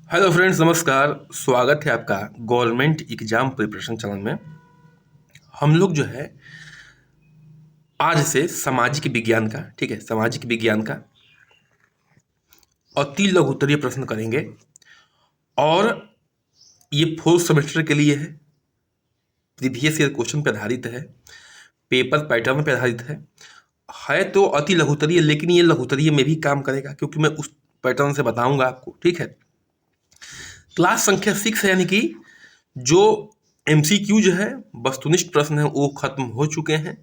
Hello friends, नमस्कार। स्वागत है आपका गवर्नमेंट एग्जाम प्रिपरेशन चैनल में। हम लोग जो है आज से सामाजिक विज्ञान का, ठीक है, सामाजिक विज्ञान का अति लघु उत्तरीय प्रश्न करेंगे और ये फोर्थ सेमेस्टर के लिए प्रीवियस ईयर क्वेश्चन पर आधारित है, पेपर पैटर्न पर आधारित है तो अति लघु उत्तरीय, लेकिन ये लघु उत्तरीय में भी काम करेगा क्योंकि मैं उस पैटर्न से बताऊंगा आपको, ठीक है। क्लास संख्या 6 है, यानी कि जो एमसीक्यू जो है, वस्तुनिष्ठ प्रश्न है, वो खत्म हो चुके हैं।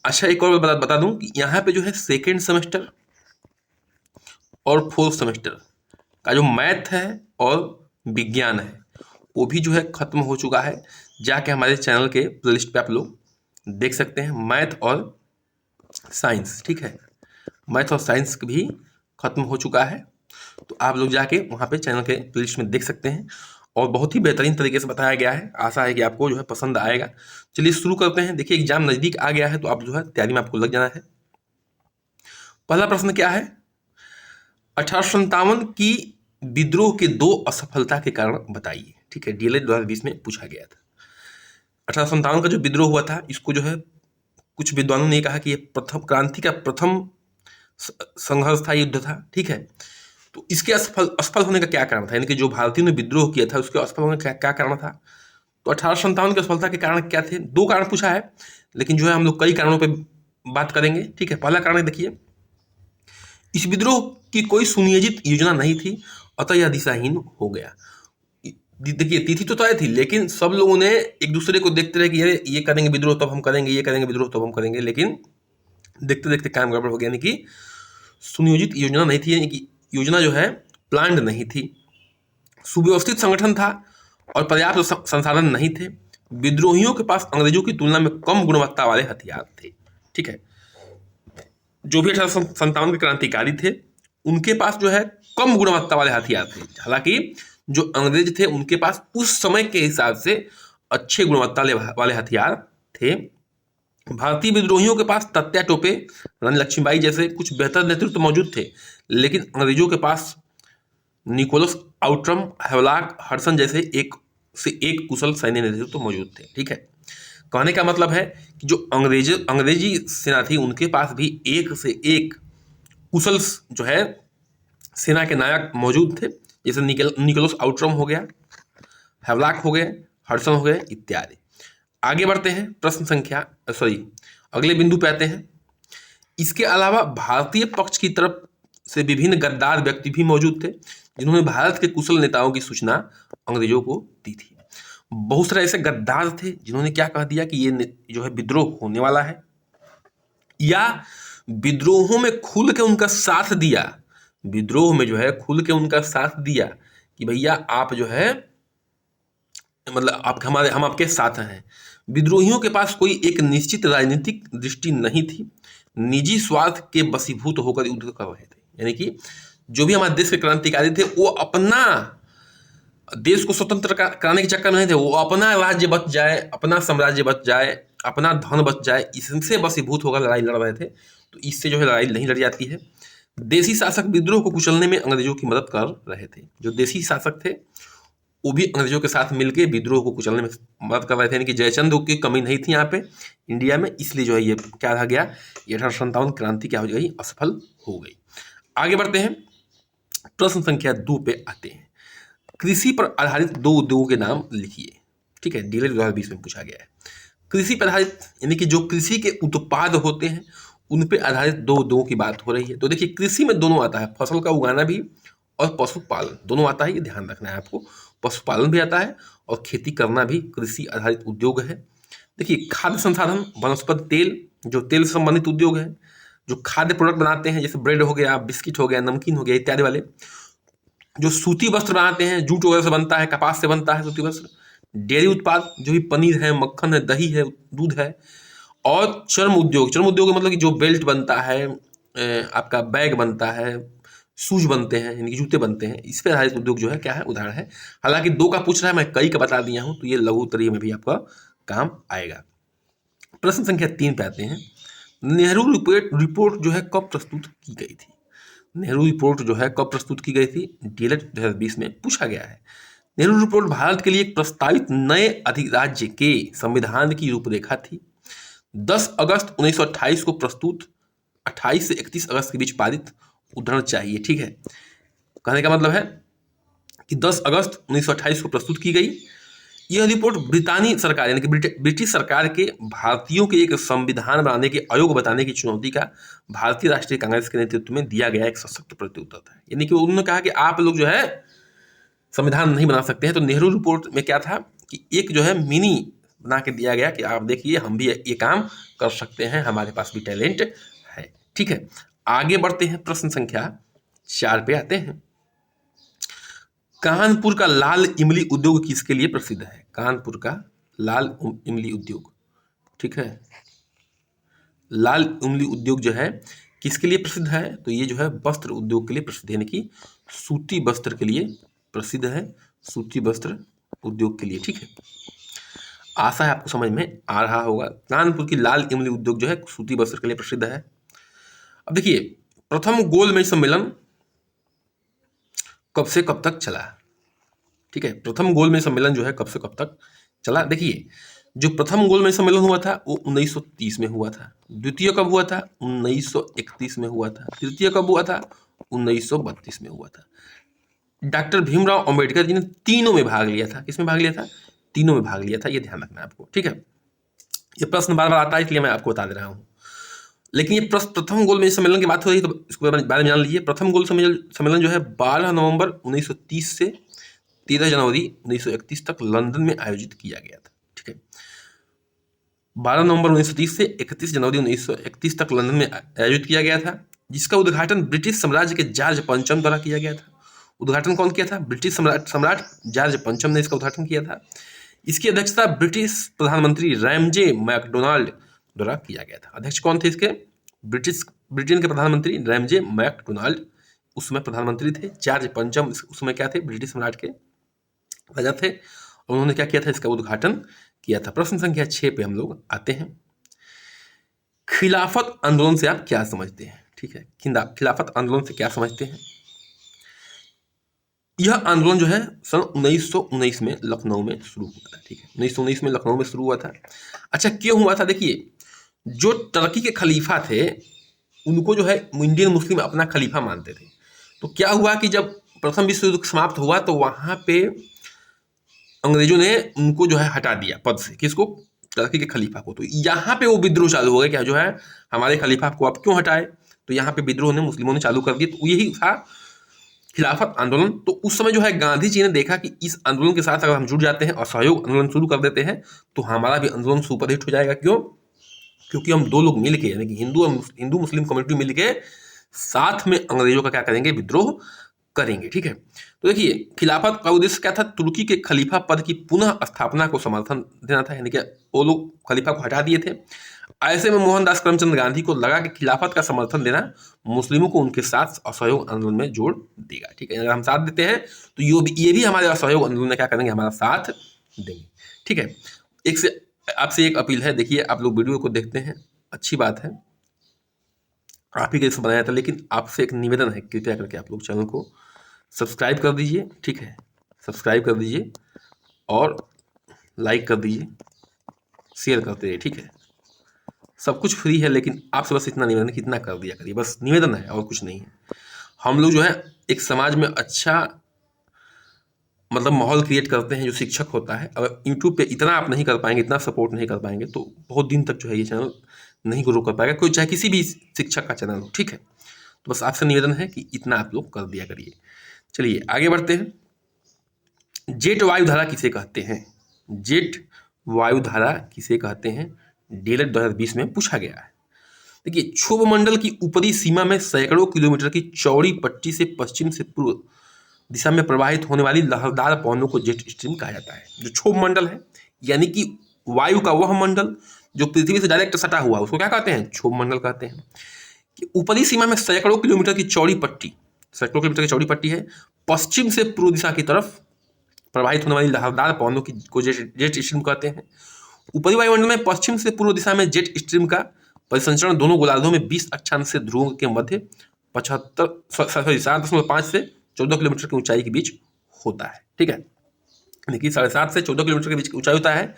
अच्छा, एक और बता दूं कि यहाँ पे जो है सेकेंड सेमेस्टर और फोर्थ सेमेस्टर का जो मैथ है और विज्ञान है वो भी जो है खत्म हो चुका है। जाके हमारे चैनल के प्लेलिस्ट पे आप लोग देख सकते हैं। मैथ और साइंस, ठीक है, मैथ और साइंस भी खत्म हो चुका है, तो आप लोग जाके वहाँ पे चैनल के प्लेलिस्ट में देख सकते हैं और बहुत ही बेहतरीन तरीके से बताया गया है। आशा है कि आपको जो है पसंद आएगा। चलिए शुरू करते हैं। देखिए, एग्जाम नज़दीक आ गया है तो आप जो है तैयारी में आपको लग जाना है। पहला प्रश्न क्या है? 1857 की विद्रोह के 2 असफलता के कारण बताइए, ठीक है। डीएलएड 2020 में पूछा गया था। 1857 का जो विद्रोह हुआ था, इसको जो है कुछ विद्वानों ने कहा कि ये प्रथम क्रांति का प्रथम संघर्ष था, युद्ध था, ठीक है। तो इसके असफल होने का क्या कारण था, यानी कि जो भारतीयों ने विद्रोह किया था उसके असफल होने का क्या कारण था? तो 1857 की असफलता के कारण क्या थे? 2 कारण पूछा है, लेकिन जो है हम लोग कई कारणों पे बात करेंगे, ठीक है। पहला कारण देखिए, इस विद्रोह की कोई सुनियोजित योजना नहीं थी, अतः यह दिशाहीन हो गया। देखिए, तिथि तो तय थी, लेकिन सब लोगों ने एक दूसरे को देखते रहे कि ये करेंगे विद्रोह तब हम करेंगे, ये करेंगे विद्रोह तब हम करेंगे, लेकिन देखते देखते काम गड़बड़ हो गया। यानी कि सुनियोजित योजना नहीं थी, यानी कि योजना जो है प्लान्ड नहीं थी। सुव्यवस्थित संगठन था और पर्याप्त संसाधन नहीं थे। विद्रोहियों के पास अंग्रेजों की तुलना में कम गुणवत्ता वाले हथियार थे, ठीक है। जो भी 1857 के क्रांतिकारी थे उनके पास जो है कम गुणवत्ता वाले हथियार थे। हालांकि जो अंग्रेज थे उनके पास उस समय के हिसाब से अच्छे गुणवत्ता वाले हथियार थे। भारतीय विद्रोहियों के पास तत्या टोपे, रानी लक्ष्मीबाई जैसे कुछ बेहतर नेतृत्व मौजूद थे, लेकिन अंग्रेजों के पास निकोलस आउट्रम, हेवलाक, हडसन जैसे एक कुशल सैन्य नेतृत्व मौजूद थे, ठीक है। कहने का मतलब है कि जो अंग्रेजी सेना थी उनके पास भी एक से एक कुशल जो है सेना के नायक मौजूद थे, जैसे निकोलस आउट्रम हो गया, हेवलाक हो गए, हडसन हो गए इत्यादि। आगे बढ़ते हैं, अगले बिंदु पे आते हैं। इसके अलावा भारतीय पक्ष की तरफ से विभिन्न गद्दार व्यक्ति भी मौजूद थे जिन्होंने भारत के कुशल नेताओं की सूचना अंग्रेजों को दी थी। बहुत सारे ऐसे गद्दार थे जिन्होंने क्या कह दिया कि ये जो है विद्रोह होने वाला है, या विद्रोहों में खुल के उनका साथ दिया, विद्रोह में जो है खुल के उनका साथ दिया कि भैया आप जो है, मतलब आप हम आपके साथ हैं। विद्रोहियों के पास कोई एक निश्चित राजनीतिक दृष्टि नहीं थी, निजी स्वार्थ के वशीभूत होकर युद्ध कर रहे थे। यानी कि जो भी हमारे देश के क्रांतिकारी थे वो अपना देश को स्वतंत्र कराने के चक्कर में नहीं थे, वो अपना राज्य बच जाए, अपना साम्राज्य बच जाए, अपना धन बच जाए, इससे वशीभूत होकर लड़ाई लड़ रहे थे। तो इससे जो है लड़ाई नहीं लड़ जाती है। देसी शासक विद्रोह को कुचलने में अंग्रेजों की मदद कर रहे थे। जो देसी शासक थे वो भी अंग्रेजों के साथ मिलकर विद्रोह को कुचलने में मदद कर रहे थे। यानी कि जयचंद की कमी नहीं थी यहाँ पे इंडिया में, इसलिए जो है ये क्या रह गया, ये 1857 क्रांति क्या हो गई, असफल हो गई। आगे बढ़ते हैं, प्रश्न संख्या 2 पे आते हैं। कृषि पर आधारित 2 उद्योगों के नाम लिखिए, ठीक है। डीएलएड 2020 में पूछा गया है। कृषि पर आधारित यानी कि जो कृषि के उत्पाद होते हैं उन पे आधारित 2 उद्योगों की बात हो रही है। तो देखिए, कृषि में दोनों आता है, फसल का उगाना भी और पशुपालन दोनों आता है, ये ध्यान रखना है आपको। पशुपालन भी आता है और खेती करना भी कृषि आधारित उद्योग है। देखिए, खाद्य संसाधन, वनस्पति तेल, जो तेल से संबंधित उद्योग है, जो खाद्य प्रोडक्ट बनाते हैं जैसे ब्रेड हो गया, बिस्किट हो गया, नमकीन हो गया इत्यादि वाले, जो सूती वस्त्र बनाते हैं, जूट वगैरह से बनता है, कपास से बनता है सूती वस्त्र, डेयरी उत्पाद जो भी पनीर है, मक्खन है, दही है, दूध है, और चर्म उद्योग मतलब कि जो बेल्ट बनता है, आपका बैग बनता है, शूज बनते हैं, यानी कि जूते बनते हैं, इस पर आधारित उद्योग जो है क्या है, उदाहरण है। हालांकि 2 का पूछ रहा है, मैं कई का बता दिया हूं, तो ये लघु उत्तरीय में भी आपका काम आएगा। प्रश्न संख्या 3 पे आते हैं। नेहरू रिपोर्ट जो है कब प्रस्तुत की गई थी? नेहरू रिपोर्ट जो है कब प्रस्तुत की गई थी? डीएलएड 2020 में पूछा गया है। नेहरू रिपोर्ट भारत के लिए एक प्रस्तावित नए अधिराज्य के संविधान की रूपरेखा थी। 10 अगस्त 1928 को प्रस्तुत, 28 से 31 अगस्त के बीच पारित। उदाहरण चाहिए, ठीक है। कहने का मतलब है कि 10 अगस्त 1928 को प्रस्तुत की गई। यह रिपोर्ट ब्रितानी सरकार यानी कि ब्रिटिश सरकार के भारतीयों के एक संविधान बनाने के अयोग्य बताने की चुनौती का भारतीय राष्ट्रीय कांग्रेस के नेतृत्व में दिया गया एक सशक्त प्रत्युत्तर था। यानी कि उन्होंने कहा कि आप लोग जो है संविधान नहीं बना सकते हैं। तो नेहरू रिपोर्ट में क्या था कि एक जो है मिनी बना के दिया गया कि आप देखिए हम भी ये काम कर सकते हैं, हमारे पास भी टैलेंट है, ठीक है। आगे बढ़ते हैं, प्रश्न संख्या 4 पे आते हैं। कानपुर का लाल इमली उद्योग किसके लिए प्रसिद्ध है? कानपुर का लाल इमली उद्योग, ठीक है। लाल इमली उद्योग जो है किसके लिए प्रसिद्ध है? तो ये जो है वस्त्र उद्योग के लिए प्रसिद्ध है, यानी कि सूती वस्त्र के लिए प्रसिद्ध है, सूती वस्त्र उद्योग के लिए, ठीक है। आशा है आपको समझ में आ रहा होगा। कानपुर की लाल इमली उद्योग जो है सूती वस्त्र के लिए प्रसिद्ध है। अब देखिए, प्रथम गोलमेज सम्मेलन कब से कब तक चला? ठीक है, प्रथम गोलमेज सम्मेलन जो है कब से कब तक चला? देखिए, जो प्रथम गोलमेज सम्मेलन हुआ था वो 1930 में हुआ था। द्वितीय कब हुआ था? 1931 में हुआ था। तृतीय कब हुआ था? 1932 में हुआ था। डॉक्टर भीमराव अंबेडकर जी ने तीनों में भाग लिया था। किसमें भाग लिया था? तीनों में भाग लिया था, ये ध्यान रखना है आपको, ठीक है। ये प्रश्न बार बार आता है इसलिए मैं आपको बता दे रहा हूँ। लेकिन ये प्रथम गोलमेज सम्मेलन की बात हो रही है तो इसके बारे में जान लीजिए। प्रथम गोल सम्मेलन जो है 12 नवंबर 1930 से 13 जनवरी 1931 तक लंदन में आयोजित किया गया था, ठीक है। 12 नवंबर 1930 से 31 जनवरी 1931 तक लंदन में आयोजित किया गया था, जिसका उद्घाटन ब्रिटिश साम्राज्य के जॉर्ज पंचम द्वारा किया गया था। उद्घाटन कौन किया था? ब्रिटिश सम्राट जॉर्ज पंचम ने इसका उद्घाटन किया था। इसकी अध्यक्षता ब्रिटिश प्रधानमंत्री रैमजे मैकडोनाल्ड द्वारा किया गया था। अध्यक्ष कौन थे इसके? ब्रिटेन के प्रधानमंत्री रैमजे मैकडोनाल्ड उस समय प्रधानमंत्री थे। जॉर्ज पंचम उस समय क्या थे? ब्रिटिश सम्राट के राजा थे। और उन्होंने क्या किया था? इसका उद्घाटन किया था। प्रश्न संख्या 6 पे हम लोग आते हैं। खिलाफत आंदोलन से आप क्या समझते हैं? ठीक है, खिलाफत आंदोलन से क्या समझते हैं? यह आंदोलन जो है सन 1919 में लखनऊ में शुरू हुआ था, ठीक है। 1919 में लखनऊ में शुरू हुआ था। अच्छा, क्यों हुआ था? देखिए, जो टर्की के खलीफा थे उनको जो है इंडियन मुस्लिम अपना खलीफा मानते थे। तो क्या हुआ कि जब प्रथम विश्व युद्ध समाप्त हुआ तो वहां पे अंग्रेजों ने उनको जो है हटा दिया पद से। किसको? टर्की के खलीफा को। तो यहाँ पे वो विद्रोह चालू हो गया, क्या जो है हमारे खलीफा को आप क्यों हटाए? तो यहाँ पे विद्रोह ने मुस्लिमों ने चालू कर दिया। तो यही था खिलाफत आंदोलन। तो उस समय जो है गांधी जी ने देखा कि इस आंदोलन के साथ अगर हम जुड़ जाते हैं और सहयोग आंदोलन शुरू कर देते हैं तो हमारा भी आंदोलन सुपरहिट हो जाएगा। क्यों? क्योंकि हम दो लोग मिलके यानी कि हिंदू मुस्लिम कम्युनिटी मिलके साथ में अंग्रेजों का क्या करेंगे? विद्रोह करेंगे, ठीक है। तो देखिए, खिलाफत का उद्देश्य क्या था? तुर्की के खलीफा पद की पुनः स्थापना को समर्थन देना था, यानी कि वो लोग खलीफा को हटा दिए थे। ऐसे में मोहनदास करमचंद गांधी को लगा कि खिलाफत का समर्थन देना मुस्लिमों को उनके साथ असहयोग आंदोलन में जोड़ देगा, ठीक है। अगर हम साथ देते हैं तो ये भी हमारे असहयोग आंदोलन में क्या करेंगे? हमारा साथ देंगे, ठीक है। आपसे एक अपील है, देखिए आप लोग वीडियो को देखते हैं, अच्छी बात है, आप ही के लिए बनाया था, लेकिन आपसे एक निवेदन है, कृपया करके आप लोग चैनल को सब्सक्राइब कर दीजिए, ठीक है। सब्सक्राइब कर दीजिए और लाइक कर दीजिए, शेयर करते रहिए, ठीक है। सब कुछ फ्री है, लेकिन आपसे बस इतना निवेदन है कि इतना कर दिया करिए, बस निवेदन है और कुछ नहीं है। हम लोग जो है एक समाज में अच्छा मतलब माहौल क्रिएट करते हैं। जो शिक्षक होता है, अगर यूट्यूब पे इतना आप नहीं कर पाएंगे, इतना सपोर्ट नहीं कर पाएंगे तो बहुत दिन तक जो है ये चैनल नहीं ग्रो कर पाएगा, कोई चाहे किसी भी शिक्षक का चैनल हो, ठीक है। तो बस आपसे निवेदन है कि इतना आप लोग कर दिया करिए। चलिए आगे बढ़ते हैं। जेट वायुधारा किसे कहते हैं? जेट वायुधारा किसे कहते हैं? डीएलएड 2020 में पूछा गया है। देखिए, क्षोभ मंडल की ऊपरी सीमा में सैकड़ों किलोमीटर की चौड़ी पट्टी से पश्चिम से पूर्व दिशा में प्रवाहित होने वाली लहरदार पवनों को जेट स्ट्रीम कहा जाता है। जो क्षोभ मंडल है यानी कि वायु का वह मंडल जो पृथ्वी से डायरेक्ट सटा हुआ, उसको क्या कहते हैं? क्षोभ मंडल कहते हैं। कि ऊपरी सीमा में सैकड़ों किलोमीटर की चौड़ी पट्टी है। पश्चिम से पूर्व दिशा की तरफ प्रवाहित होने वाली लहरदार पवनों को जेट स्ट्रीम कहते हैं। ऊपरी वायुमंडल में पश्चिम से पूर्व दिशा में जेट स्ट्रीम का परिसंचरण दोनों गोलार्धों में 20 अक्षांश से ध्रुवों के मध्य 7.5 से 14 किलोमीटर की ऊंचाई के बीच होता है। ठीक है, देखिए 7.5 से 14 किलोमीटर के बीच की ऊंचाई होता है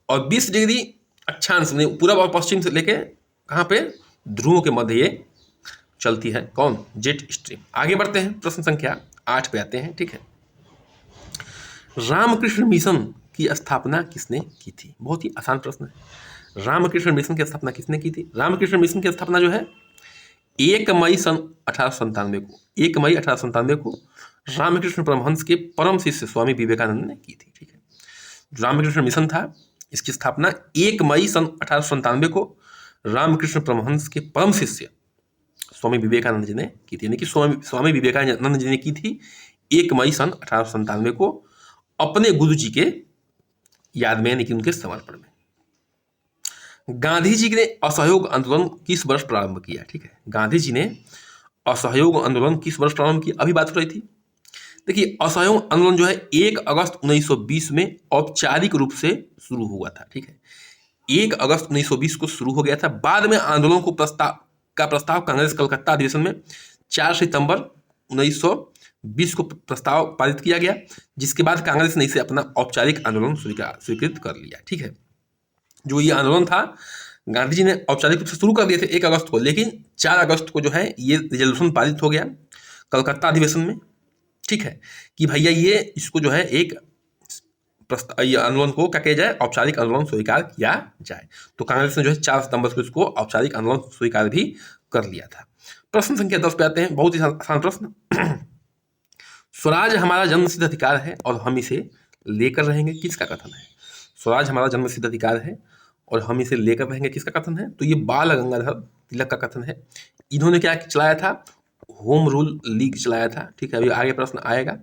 और 20 डिग्री अक्षांश में पूरब और पश्चिम से लेके कहाँ पे, ध्रुवों के मध्य ये चलती है। कौन, जेट स्ट्रीम। आगे बढ़ते हैं, प्रश्न संख्या 8 पे आते हैं। ठीक है, रामकृष्ण मिशन की स्थापना किसने की थी? बहुत ही आसान प्रश्न है। रामकृष्ण मिशन की स्थापना किसने की थी? रामकृष्ण मिशन की स्थापना जो है 1 मई सन 1897 को, 1 मई 1897 को रामकृष्ण परमहंस के परम शिष्य स्वामी विवेकानंद ने की थी। ठीक है, रामकृष्ण मिशन था, इसकी स्थापना 1 मई सन 1897 को रामकृष्ण परमहंस के परम शिष्य स्वामी विवेकानंद जी ने की थी। यानी कि स्वामी विवेकानंद जी ने की थी 1 मई सन 1897 को अपने गुरु जी के याद में, यानी कि उनके समर्पण में। गांधी जी ने असहयोग आंदोलन किस वर्ष प्रारंभ किया? ठीक है, गांधी जी ने असहयोग आंदोलन किस वर्ष प्रारंभ किया? अभी बात हो रही थी। देखिए, असहयोग आंदोलन जो है 1 अगस्त 1920 में औपचारिक रूप से शुरू हुआ था। ठीक है, 1 अगस्त 1920 को शुरू हो गया था। बाद में आंदोलन को प्रस्ताव कांग्रेस कलकत्ता अधिवेशन में 4 सितंबर 1920 को प्रस्ताव पारित किया गया, जिसके बाद कांग्रेस ने इसे अपना औपचारिक आंदोलन स्वीकृत कर लिया। ठीक है, जो ये आंदोलन था गांधी जी ने औपचारिक रूप से शुरू कर दिए थे 1 अगस्त को, लेकिन 4 अगस्त को जो है ये रिजोल्यूशन पारित हो गया कलकत्ता अधिवेशन में। ठीक है, कि भैया ये इसको जो है एक ये आंदोलन को क्या किया जाए, औपचारिक आंदोलन स्वीकार किया जाए। तो कांग्रेस ने जो है 4 सितंबर को इसको औपचारिक आंदोलन स्वीकार भी कर लिया था। प्रश्न संख्या 10 पे आते हैं, बहुत ही आसान प्रश्न। स्वराज हमारा जन्मसिद्ध अधिकार है और हम इसे लेकर रहेंगे, किसका कथन है? स्वराज हमारा जन्मसिद्ध अधिकार है और हम इसे लेकर रहेंगे, किसका कथन है? तो ये बाल गंगाधर तिलक का कथन है। इन्होंने क्या चलाया था? होम रूल लीग चलाया था। ठीक है, अभी आगे प्रश्न आएगा।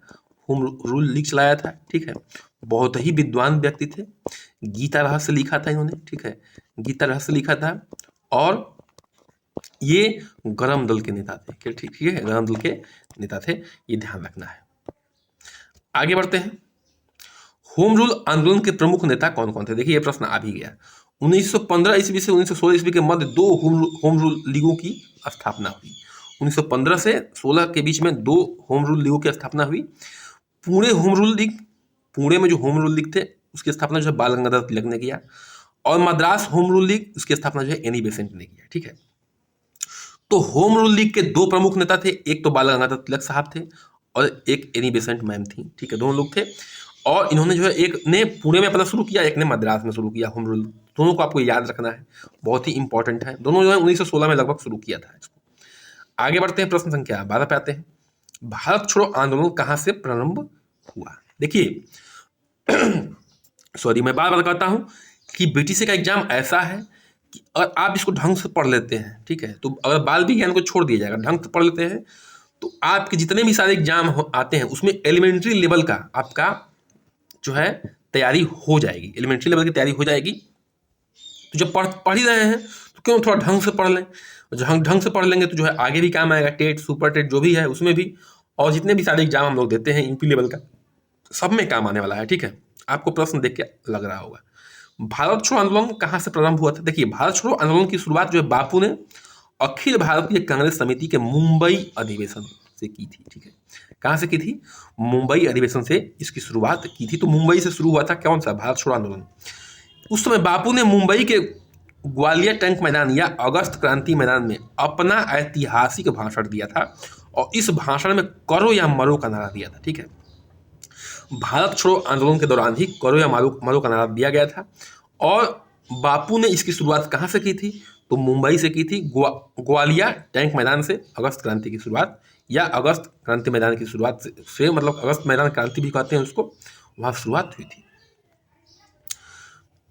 होम रूल लीग चलाया था। ठीक है, बहुत ही विद्वान व्यक्ति थे। गीता रहस्य लिखा था इन्होंने। ठीक है, गीता रहस्य लिखा था और ये गरम दल के नेता थे। ठीक है, गरम दल के नेता थे, ये ध्यान रखना है। आगे बढ़ते हैं, होम रूल आंदोलन के प्रमुख नेता कौन कौन थे? देखिए ये प्रश्न आ भी गया। 1915 ईस्वी से 1916 ईस्वी के मध्य 2 होम रूल लीगों की स्थापना हुई। 1915 से 16 के बीच में 2 होम रूल लीगों की स्थापना हुई। Pune home rule league, Pune में जो होम रूल लीग थे उसकी स्थापना जो है बाल गंगाधर तिलक ने किया, और मद्रास होम रूल लीग उसकी स्थापना जो है एनी बेसेंट ने किया। ठीक है, तो होम रूल लीग के 2 प्रमुख नेता थे, एक तो बाल गंगाधर तिलक साहब थे और एक एनी बेसेंट मैम थी। ठीक है, दोनों लोग थे और इन्होंने जो है एक ने पुणे में अपना शुरू किया, एक ने मद्रास में शुरू किया होम रूल। दोनों को आपको याद रखना है, बहुत ही इंपॉर्टेंट है। दोनों जो है 1916 में लगभग शुरू किया था इसको। आगे बढ़ते हैं, प्रश्न संख्या 12 पे आते हैं। भारत छोड़ो आंदोलन कहाँ से प्रारंभ हुआ? देखिए सॉरी, मैं बार बार कहता हूँ कि बीटीसी का एग्जाम ऐसा है कि और आप इसको ढंग से पढ़ लेते हैं। ठीक है, तो अगर बाल विज्ञान को छोड़ दिया जाएगा, ढंग से पढ़ लेते हैं, तो आपके जितने भी सारे एग्जाम आते हैं उसमें एलिमेंट्री लेवल का आपका जो है तैयारी हो जाएगी, एलिमेंट्री लेवल की तैयारी हो जाएगी। तो जब पढ़ ही रहे हैं तो क्यों थोड़ा ढंग से पढ़ लें। ढंग से पढ़ लेंगे तो जो है आगे भी काम आएगा, टेट सुपर टेट जो भी है उसमें भी, और जितने भी सारे एग्जाम हम लोग देते हैं यूपी लेवल का, सब में काम आने वाला है। ठीक है, आपको प्रश्न देख के लग रहा होगा भारत छोड़ो आंदोलन कहाँ से प्रारंभ हुआ था? देखिए, भारत छोड़ो आंदोलन की शुरुआत जो है बापू ने अखिल भारतीय कांग्रेस समिति के मुंबई अधिवेशन से की थी। ठीक है, कहाँ से की थी? मुंबई अधिवेशन से इसकी शुरुआत की थी। तो मुंबई से शुरू हुआ था कौन सा? भारत छोड़ो आंदोलन। उस समय बापू ने मुंबई के ग्वालियर टैंक मैदान या अगस्त क्रांति मैदान में अपना ऐतिहासिक भाषण दिया था और इस भाषण में करो या मरो का नारा दिया था। ठीक है, भारत छोड़ो आंदोलन के दौरान ही करो या मरो का नारा दिया गया था और बापू ने इसकी शुरुआत कहाँ से की थी? तो मुंबई से की थी, ग्वालियर टैंक मैदान से अगस्त क्रांति की शुरुआत, या अगस्त क्रांति मैदान की शुरुआत से मतलब अगस्त मैदान क्रांति भी कहते हैं उसको, वहाँ शुरुआत हुई थी।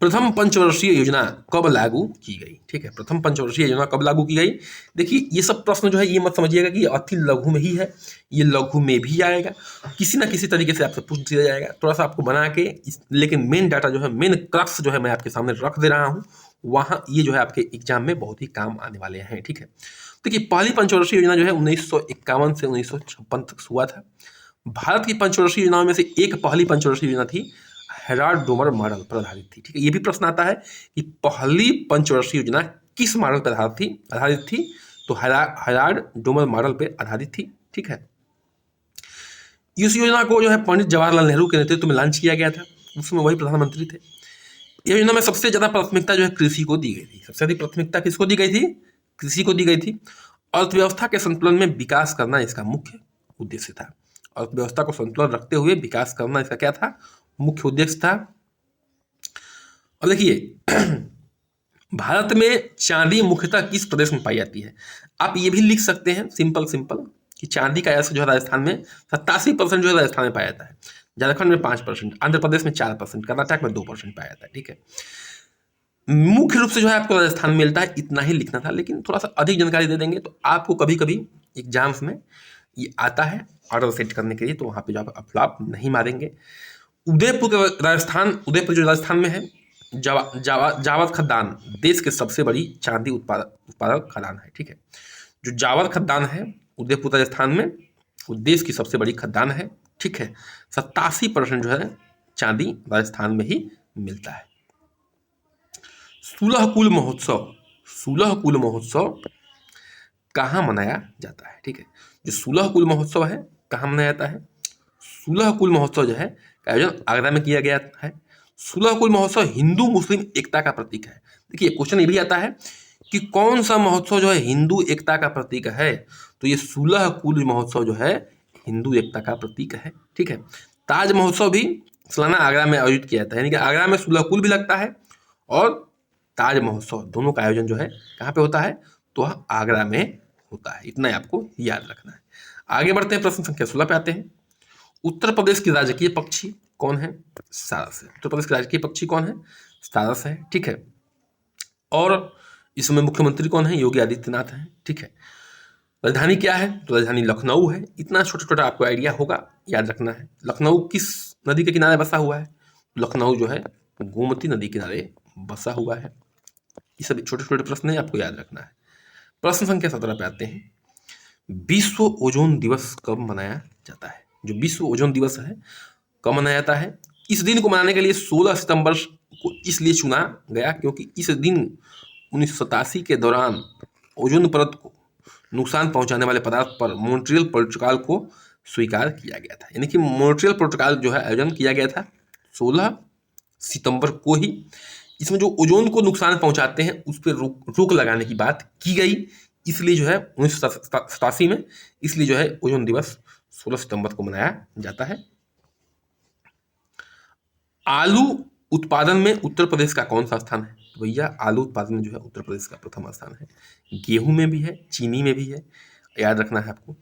प्रथम पंचवर्षीय योजना कब लागू की गई? ठीक है, प्रथम पंचवर्षीय योजना कब लागू की गई? देखिए ये सब प्रश्न जो है ये मत समझिएगा कि अति लघु में ही है, ये लघु में भी आएगा, किसी ना किसी तरीके से आपसे पूछ दिया जाएगा, थोड़ा सा आपको बना के, लेकिन मेन डाटा जो है, मेन क्रक्स जो है मैं आपके सामने रख दे रहा हूँ, वहाँ ये जो है आपके एग्जाम में बहुत ही काम आने वाले हैं। ठीक है, देखिए पहली पंचवर्षीय योजना जो है 1951 से 1956 तक हुआ था। भारत की पंचवर्षीय योजनाओं में से एक पहली पंचवर्षीय योजना थी, हेराल्ड डोमर मॉडल पर आधारित थी। ठीक है, ये भी प्रश्न आता है कि पहली पंचवर्षीय योजना किस मॉडल पर आधारित थी? तो हायरार्ड डोमर मॉडल पे आधारित थी। ठीक है, इस योजना को जो है पंडित जवाहरलाल नेहरू के नेतृत्व में लॉन्च किया गया था, उसमें वही प्रधानमंत्री थे। इस योजना में सबसे ज्यादा प्राथमिकता जो है कृषि को दी गई थी। सबसे अधिक प्राथमिकता किसको दी गई थी? कृषि को दी गई थी। अर्थव्यवस्था के संतुलन में विकास करना इसका मुख्य उद्देश्य था। अर्थव्यवस्था को संतुलन रखते हुए विकास करना इसका क्या था? मुख्य उद्देश्य था। और देखिए भारत में चांदी मुख्यतः किस प्रदेश में पाई जाती है? आप ये भी लिख सकते हैं सिंपल कि चांदी का ऐसा जो है राजस्थान में 87% जो है राजस्थान में पाया जाता है, झारखंड में 5%, आंध्र प्रदेश में 4%, कर्नाटक में 2% पाया जाता है। ठीक है, मुख्य रूप से जो है आपको राजस्थान में मिलता है, इतना ही लिखना था, लेकिन थोड़ा सा अधिक जानकारी दे देंगे तो आपको कभी कभी एग्जाम्स में ये आता है ऑर्डर सेट करने के लिए, तो वहाँ पे जो आप फ्लॉप नहीं मारेंगे। उदयपुर जो राजस्थान में है, जावद खदान देश के सबसे बड़ी चांदी उत्पादक खदान है। ठीक है, जो जावद खदान है उदयपुर राजस्थान में, वो देश की सबसे बड़ी खदान है। ठीक है, 87% जो है चांदी राजस्थान में ही मिलता है। सोलह कुल महोत्सव कहाँ मनाया जाता है? ठीक है, जो सोलह कुल महोत्सव है कहाँ मनाया जाता है? सोलह कुल महोत्सव जो है का आयोजन आगरा में किया गया है। सोलह कुल महोत्सव हिंदू मुस्लिम एकता का प्रतीक है। देखिए क्वेश्चन ये भी आता है कि कौन सा महोत्सव जो है हिंदू एकता का प्रतीक है? तो ये सोलह कुल महोत्सव जो है हिंदू एकता का प्रतीक है। ठीक है, ताज महोत्सव भी सालाना आगरा में आयोजित किया जाता है, यानी कि आगरा में सोलह कुल भी लगता है और ताज महोत्सव दोनों का आयोजन जो है कहाँ पे होता है? तो आगरा में होता है। इतना ही आपको याद रखना है। आगे बढ़ते हैं, प्रश्न संख्या 16 पे आते हैं। उत्तर प्रदेश की राजकीय पक्षी कौन है? सारस है। उत्तर प्रदेश के राजकीय पक्षी कौन है? सारस है। ठीक है, और इसमें मुख्यमंत्री कौन है? योगी आदित्यनाथ हैं। ठीक है, राजधानी क्या है? तो राजधानी लखनऊ है। इतना छोटा छोटा आपको आइडिया होगा, याद रखना है। लखनऊ किस नदी के किनारे बसा हुआ है? लखनऊ जो है गोमती नदी किनारे बसा हुआ है। ये सभी छोटे छोटे प्रश्न है, आपको याद रखना है। प्रश्न संख्या 17 पे आते हैं। विश्व ओजोन दिवस कब मनाया जाता है? जो विश्व ओजोन दिवस है कब मनाया जाता है? इस दिन को मनाने के लिए 16 सितंबर को इसलिए चुना गया क्योंकि इस दिन 1987 के दौरान ओजोन परत को नुकसान पहुंचाने वाले पदार्थ पर मॉन्ट्रियल प्रोटोकॉल को स्वीकार किया गया था। यानी कि मॉन्ट्रियल प्रोटोकॉल जो है आयोजन किया गया था 16 सितंबर को ही। इसमें जो ओजोन को नुकसान पहुंचाते हैं उस पर रोक लगाने की बात की गई, इसलिए जो है 1987 में इसलिए जो है ओजोन दिवस 16 सितंबर को मनाया जाता है। आलू उत्पादन में उत्तर प्रदेश का कौन सा स्थान है? तो भैया आलू उत्पादन में जो है उत्तर प्रदेश का प्रथम स्थान है। गेहूं में भी है, चीनी में भी है, याद रखना है आपको।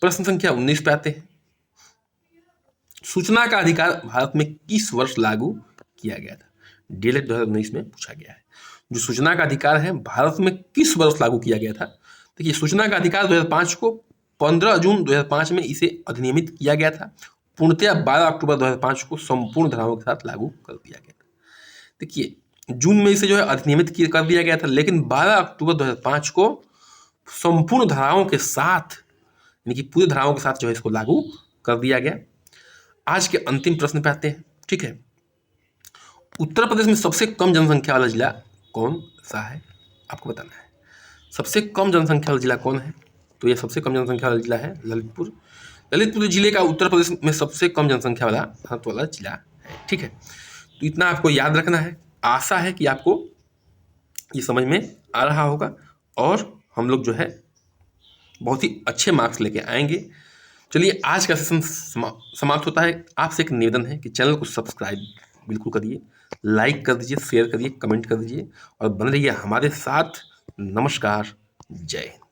प्रश्न संख्या 19 पे आते हैं। सूचना का अधिकार भारत में किस वर्ष लागू किया गया था? डीएलएड 2019 में पूछा गया है। जो सूचना का अधिकार है भारत में किस वर्ष लागू किया गया था? देखिए सूचना का अधिकार 2005 को 15 जून 2005 में इसे अधिनियमित किया गया था। पूर्णतया 12 अक्टूबर 2005 को संपूर्ण धाराओं के साथ लागू कर दिया गया था। देखिए जून में इसे जो है अधिनियमित कर दिया गया था, लेकिन 12 अक्टूबर 2005 को संपूर्ण धाराओं के साथ, यानी कि पूरी धाराओं के साथ जो है इसको लागू कर दिया गया। आज के अंतिम प्रश्न पे आते हैं। ठीक है, उत्तर प्रदेश में सबसे कम जनसंख्या वाला जिला कौन सा है? आपको बताना है। सबसे कम जनसंख्या वाला जिला कौन है? तो ये सबसे कम जनसंख्या वाला जिला है ललितपुर। ललितपुर जिले का उत्तर प्रदेश में सबसे कम जनसंख्या वाला जिला है। ठीक है, तो इतना आपको याद रखना है। आशा है कि आपको ये समझ में आ रहा होगा और हम लोग जो है बहुत ही अच्छे मार्क्स लेके आएंगे। चलिए आज का सेशन समाप्त होता है। आपसे एक निवेदन है कि चैनल को सब्सक्राइब बिल्कुल करिए, लाइक कर दीजिए, शेयर करिए, कमेंट कर दीजिए और बने रहिए हमारे साथ। नमस्कार, जय हिंद।